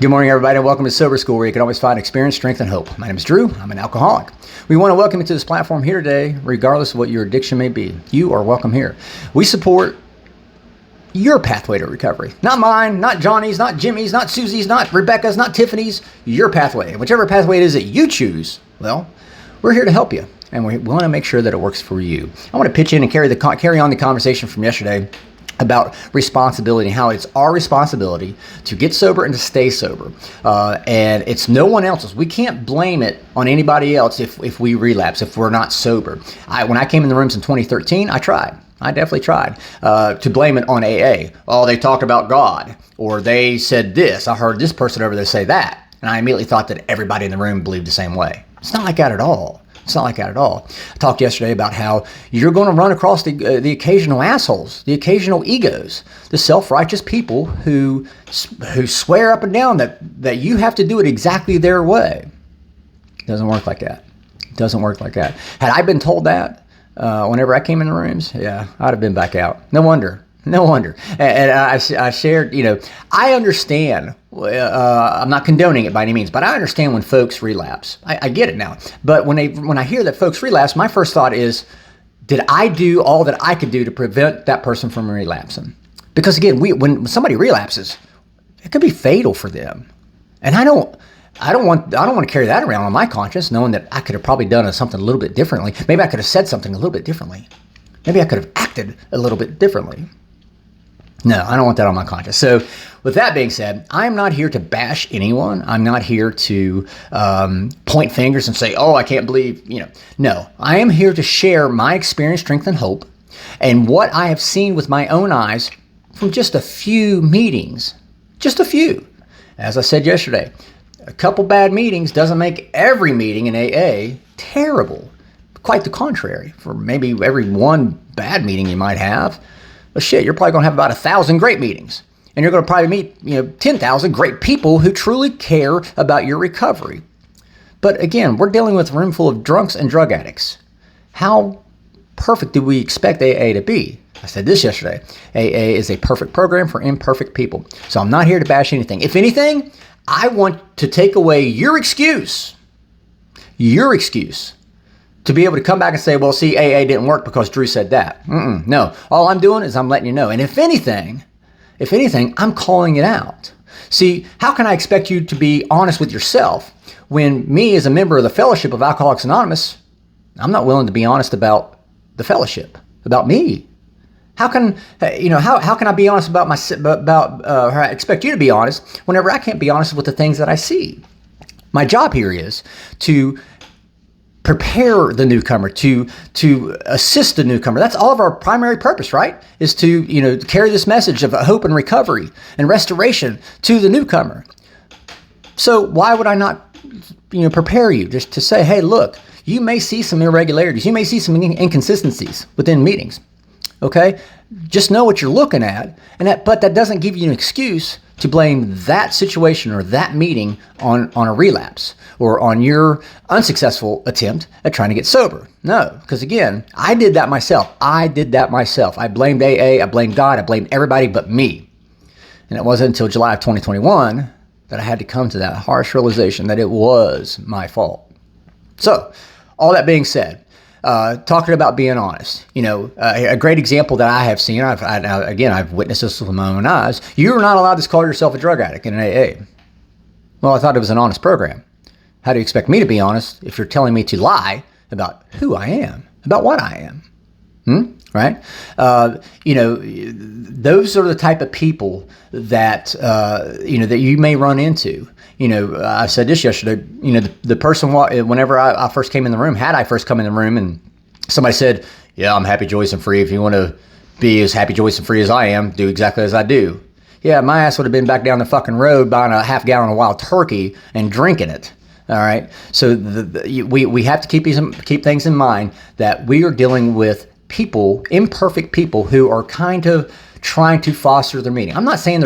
Good morning, everybody, and welcome to Sober School, where you can always find experience, strength, and hope. My name is Drew. I'm an alcoholic. We want to welcome you to this platform here today, regardless of what your addiction may be. You are welcome here. We support your pathway to recovery. Not mine, not Johnny's, not Jimmy's, not Susie's, not Rebecca's, not Tiffany's. Your pathway. Whichever pathway it is that you choose, well, we're here to help you, and we want to make sure that it works for you. I want to pitch in and carry on the conversation from yesterday about responsibility, how it's our responsibility to get sober and to stay sober. And it's no one else's. We can't blame it on anybody else if we relapse, if we're not sober. When I came in the rooms in 2013, I definitely tried to blame it on AA. Oh, they talked about God, or they said this. I heard this person over there say that. And I immediately thought that everybody in the room believed the same way. It's not like that at all. It's not like that at all. I talked yesterday about how you're going to run across the occasional assholes, the occasional egos, the self-righteous people who swear up and down that you have to do it exactly their way. It doesn't work like that. It doesn't work like that. Had I been told that whenever I came in the rooms, yeah, I'd have been back out. No wonder. And I shared, I understand. I'm not condoning it by any means, but I understand when folks relapse. I get it now. But when I hear that folks relapse, my first thought is, did I do all that I could do to prevent that person from relapsing? Because again, when somebody relapses, it could be fatal for them. And I don't want to carry that around on my conscience, knowing that I could have probably done something a little bit differently. Maybe I could have said something a little bit differently. Maybe I could have acted a little bit differently. No, I don't want that on my conscience. So with that being said, I'm not here to bash anyone. I'm not here to point fingers and say, oh, I can't believe, No, I am here to share my experience, strength, and hope, and what I have seen with my own eyes from just a few meetings. Just a few. As I said yesterday, a couple bad meetings doesn't make every meeting in AA terrible. Quite the contrary. For maybe every one bad meeting you might have, well, shit, you're probably going to have about 1,000 great meetings. And you're going to probably meet, 10,000 great people who truly care about your recovery. But again, we're dealing with a room full of drunks and drug addicts. How perfect do we expect AA to be? I said this yesterday. AA is a perfect program for imperfect people. So I'm not here to bash anything. If anything, I want to take away your excuse to be able to come back and say, well, see, AA didn't work because Drew said that. No, all I'm doing is I'm letting you know. And if anything, I'm calling it out. See, how can I expect you to be honest with yourself when me as a member of the Fellowship of Alcoholics Anonymous, I'm not willing to be honest about the fellowship, about me? How can I be honest about or I expect you to be honest whenever I can't be honest with the things that I see? My job here is to prepare the newcomer, to assist the newcomer. That's all of our primary purpose, right? Is to, carry this message of hope and recovery and restoration to the newcomer. So why would I not, prepare you just to say, hey, look, you may see some irregularities. You may see some inconsistencies within meetings. Okay? Just know what you're looking at, but that doesn't give you an excuse to blame that situation or that meeting on a relapse or on your unsuccessful attempt at trying to get sober. No, because again, I did that myself. I blamed AA, I blamed God, I blamed everybody but me. And it wasn't until July of 2021 that I had to come to that harsh realization that it was my fault. So, all that being said, talking about being honest, a great example that I have seen, I've witnessed this with my own eyes. You're not allowed to call yourself a drug addict in an AA. Well, I thought it was an honest program. How do you expect me to be honest if you're telling me to lie about who I am, about what I am? Right? Those are the type of people that, that you may run into. I said this yesterday, the person, whenever I first came in the room, had I first come in the room and somebody said, yeah, I'm happy, joyous, and free. If you want to be as happy, joyous, and free as I am, do exactly as I do. Yeah, my ass would have been back down the fucking road buying a half gallon of wild turkey and drinking it. All right. So we have to keep things in mind that we are dealing with people, imperfect people who are kind of trying to foster their meeting. I'm not saying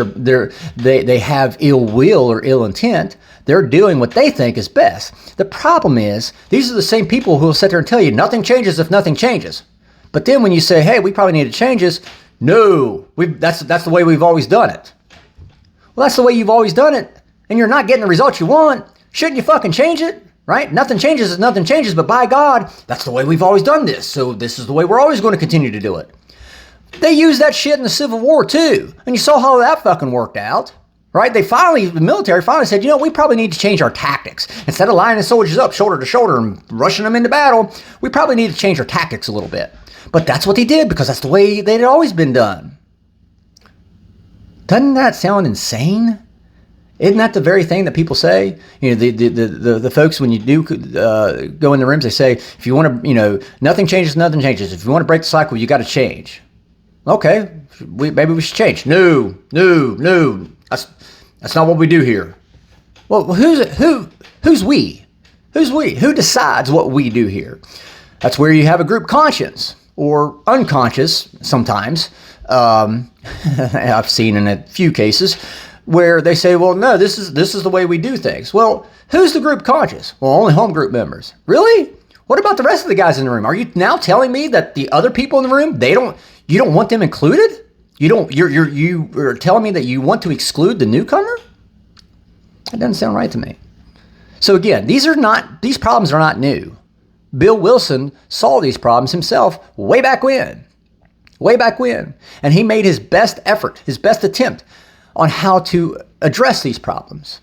they have ill will or ill intent. They're doing what they think is best. The problem is these are the same people who will sit there and tell you nothing changes if nothing changes. But then when you say, hey, we probably need to change this, no, that's the way we've always done it. Well, that's the way you've always done it. and you're not getting the results you want, shouldn't you fucking change it? Right? Nothing changes is nothing changes, but by God, that's the way we've always done this. So this is the way we're always going to continue to do it. They used that shit in the Civil War too. And you saw how that fucking worked out. Right? The military finally said, we probably need to change our tactics. Instead of lining the soldiers up shoulder to shoulder and rushing them into battle, we probably need to change our tactics a little bit. But that's what they did because that's the way they'd always been done. Doesn't that sound insane? Isn't that the very thing that people say? The folks, when you do go in the rooms, they say, if you want to, nothing changes, nothing changes. If you want to break the cycle, you got to change. Okay, maybe we should change. No. That's not what we do here. Well, who's we? Who's we? Who decides what we do here? That's where you have a group conscience or unconscious sometimes. I've seen in a few cases where they say, well, no, this is the way we do things. Well, who's the group conscious? Well, only home group members. Really? What about the rest of the guys in the room? Are you now telling me that the other people in the room, you don't want them included? You're telling me that you want to exclude the newcomer? That doesn't sound right to me. So again, these problems are not new. Bill Wilson saw these problems himself way back when. And he made his best effort, his best attempt on how to address these problems.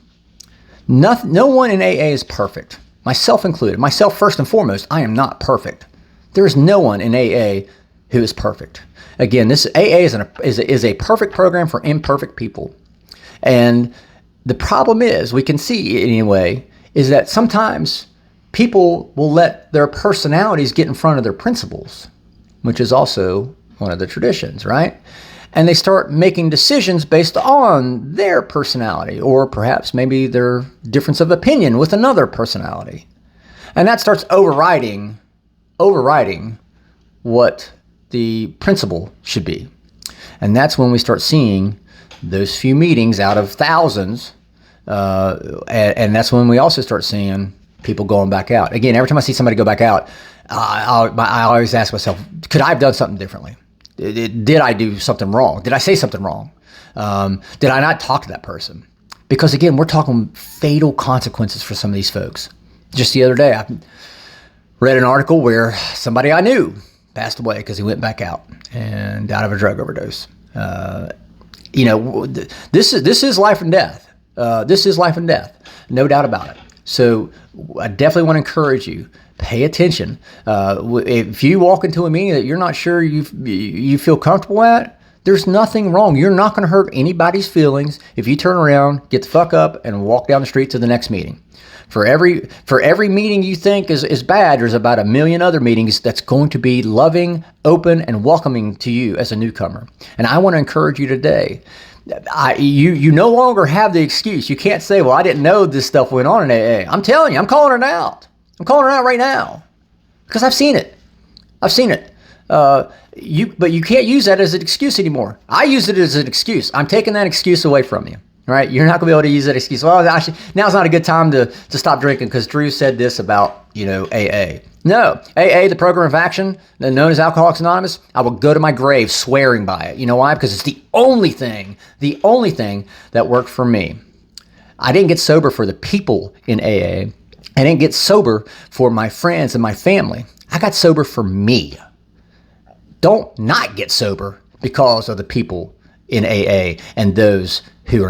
No one in AA is perfect, myself included. Myself first and foremost, I am not perfect. There is no one in AA who is perfect. Again, this AA is a perfect program for imperfect people. And the problem is, we can see anyway, is that sometimes people will let their personalities get in front of their principles, which is also one of the traditions, right? And they start making decisions based on their personality, or perhaps maybe their difference of opinion with another personality. And that starts overriding what the principle should be. And that's when we start seeing those few meetings out of thousands. And that's when we also start seeing people going back out. Again, every time I see somebody go back out, I always ask myself, could I have done something differently? Did I do something wrong? Did I say something wrong? Did I not talk to that person? Because again, we're talking fatal consequences for some of these folks. Just the other day, I read an article where somebody I knew passed away because he went back out and died of a drug overdose. This is life and death. This is life and death, no doubt about it. So I definitely want to encourage you, pay attention. If you walk into a meeting that you're not sure you feel comfortable at, there's nothing wrong. You're not going to hurt anybody's feelings if you turn around, get the fuck up, and walk down the street to the next meeting. For every meeting you think is bad, there's about a million other meetings that's going to be loving, open, and welcoming to you as a newcomer. And I want to encourage you today. You no longer have the excuse. You can't say, well, I didn't know this stuff went on in AA. I'm telling you, I'm calling it out. I'm calling it out right now because I've seen it. But you can't use that as an excuse anymore. I use it as an excuse. I'm taking that excuse away from you. Right? You're not going to be able to use that excuse. Well, actually, now's not a good time to stop drinking because Drew said this about, AA. No, AA, the program of action, known as Alcoholics Anonymous, I will go to my grave swearing by it. You know why? Because it's the only thing that worked for me. I didn't get sober for the people in AA. I didn't get sober for my friends and my family. I got sober for me. Don't not get sober because of the people in AA and those who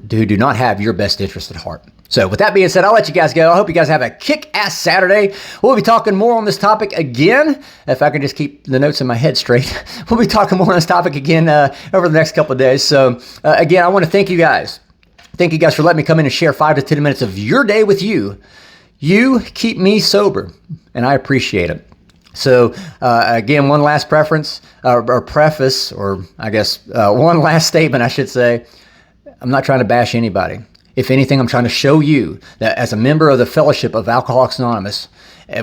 do not have your best interest at heart. So with that being said, I'll let you guys go. I hope you guys have a kick-ass Saturday. We'll be talking more on this topic again. If I can just keep the notes in my head straight, we'll be talking more on this topic again over the next couple of days. So again, I want to thank you guys. Thank you guys for letting me come in and share 5 to 10 minutes of your day with you. You keep me sober, and I appreciate it. So again, one last preface, one last statement, I should say. I'm not trying to bash anybody. If anything, I'm trying to show you that as a member of the Fellowship of Alcoholics Anonymous,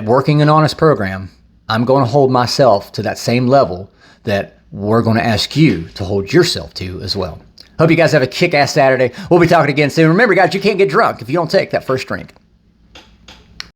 working an honest program, I'm going to hold myself to that same level that we're going to ask you to hold yourself to as well. Hope you guys have a kick-ass Saturday. We'll be talking again soon. Remember, guys, you can't get drunk if you don't take that first drink.